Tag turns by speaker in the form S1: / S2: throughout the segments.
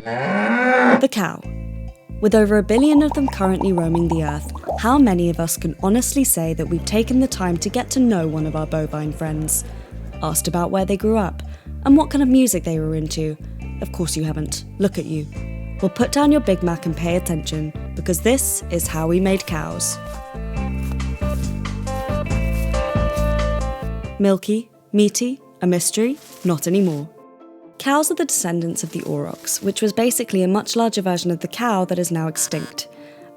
S1: The cow. With over 1 billion of them currently roaming the earth, how many of us can honestly say that we've taken the time to get to know one of our bovine friends? Asked about where they grew up, and what kind of music they were into? Of course you haven't. Look at you. Well, put down your Big Mac and pay attention, because this is how we made cows. Milky? Meaty? A mystery? Not anymore. Cows are the descendants of the aurochs, which was basically a much larger version of the cow that is now extinct.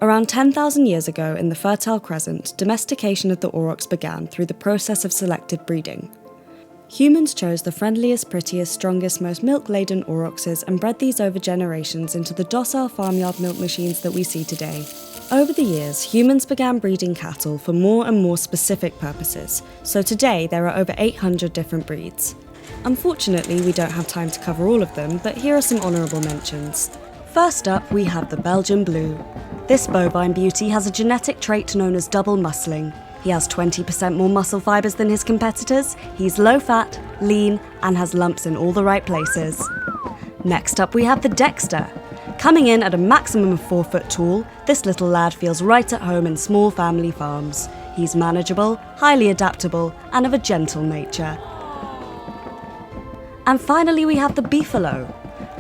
S1: Around 10,000 years ago, in the Fertile Crescent, domestication of the aurochs began through the process of selective breeding. Humans chose the friendliest, prettiest, strongest, most milk-laden aurochs and bred these over generations into the docile farmyard milk machines that we see today. Over the years, humans began breeding cattle for more and more specific purposes, so today there are over 800 different breeds. Unfortunately, we don't have time to cover all of them, but here are some honourable mentions. First up, we have the Belgian Blue. This bovine beauty has a genetic trait known as double muscling. He has 20% more muscle fibres than his competitors, he's low-fat, lean, and has lumps in all the right places. Next up, we have the Dexter. Coming in at a maximum of 4 foot tall, this little lad feels right at home in small family farms. He's manageable, highly adaptable, and of a gentle nature. And finally, we have the Beefalo.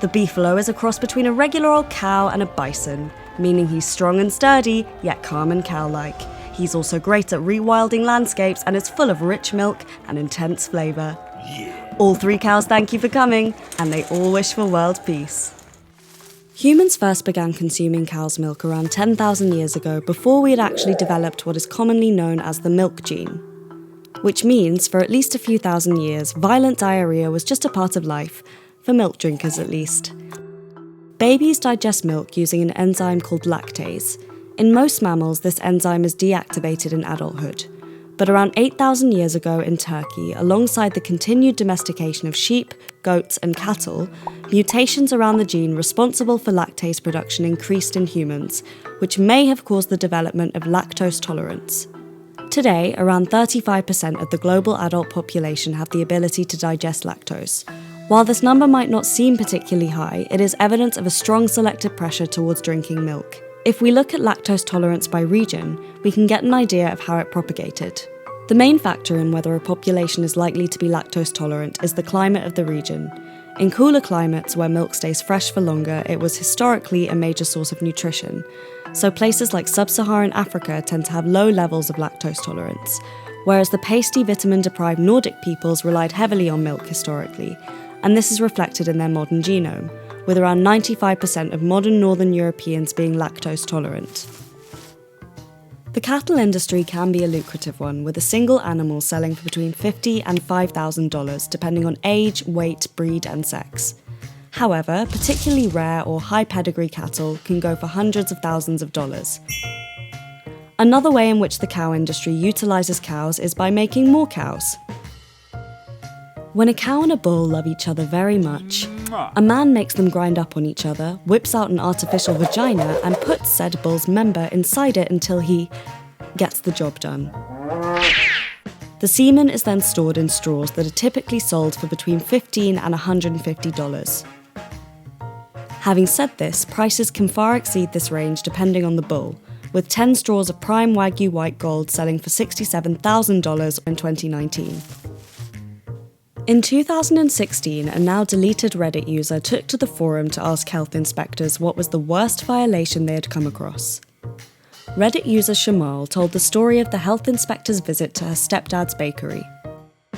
S1: The Beefalo is a cross between a regular old cow and a bison, meaning he's strong and sturdy, yet calm and cow-like. He's also great at rewilding landscapes and is full of rich milk and intense flavour. All 3 cows thank you for coming, and they all wish for world peace. Humans first began consuming cow's milk around 10,000 years ago, before we had actually developed what is commonly known as the milk gene. Which means, for at least a few thousand years, violent diarrhea was just a part of life, for milk drinkers at least. Babies digest milk using an enzyme called lactase. In most mammals, this enzyme is deactivated in adulthood. But around 8,000 years ago in Turkey, alongside the continued domestication of sheep, goats, and cattle, mutations around the gene responsible for lactase production increased in humans, which may have caused the development of lactose tolerance. Today, around 35% of the global adult population have the ability to digest lactose. While this number might not seem particularly high, it is evidence of a strong selective pressure towards drinking milk. If we look at lactose tolerance by region, we can get an idea of how it propagated. The main factor in whether a population is likely to be lactose tolerant is the climate of the region. In cooler climates where milk stays fresh for longer, it was historically a major source of nutrition. So places like sub-Saharan Africa tend to have low levels of lactose tolerance, whereas the pasty, vitamin-deprived Nordic peoples relied heavily on milk historically, and this is reflected in their modern genome, with around 95% of modern Northern Europeans being lactose tolerant. The cattle industry can be a lucrative one, with a single animal selling for between $50,000 and $5,000 depending on age, weight, breed and sex. However, particularly rare or high pedigree cattle can go for hundreds of thousands of dollars. Another way in which the cow industry utilises cows is by making more cows. When a cow and a bull love each other very much, a man makes them grind up on each other, whips out an artificial vagina, and puts said bull's member inside it until he gets the job done. The semen is then stored in straws that are typically sold for between $15 and $150. Having said this, prices can far exceed this range depending on the bull, with 10 straws of prime Wagyu white gold selling for $67,000 in 2019. In 2016, a now deleted Reddit user took to the forum to ask health inspectors what was the worst violation they had come across. Reddit user Shamal told the story of the health inspector's visit to her stepdad's bakery.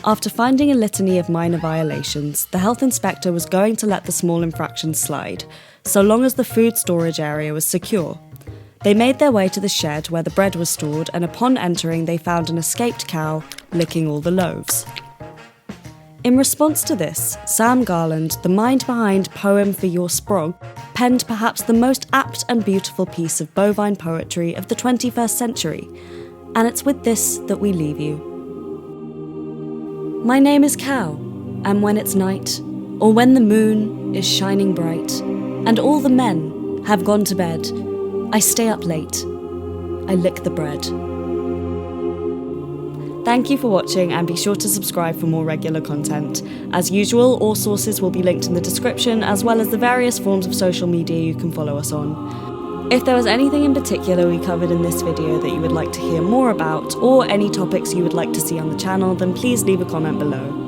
S1: After finding a litany of minor violations, the health inspector was going to let the small infractions slide, so long as the food storage area was secure. They made their way to the shed where the bread was stored, and upon entering they found an escaped cow licking all the loaves. In response to this, Sam Garland, the mind behind Poem for Your Sprog, penned perhaps the most apt and beautiful piece of bovine poetry of the 21st century, and it's with this that we leave you. My name is Cow, and when it's night, or when the moon is shining bright, and all the men have gone to bed, I stay up late. I lick the bread. Thank you for watching, and be sure to subscribe for more regular content. As usual, all sources will be linked in the description, as well as the various forms of social media you can follow us on. If there was anything in particular we covered in this video that you would like to hear more about, or any topics you would like to see on the channel, then please leave a comment below.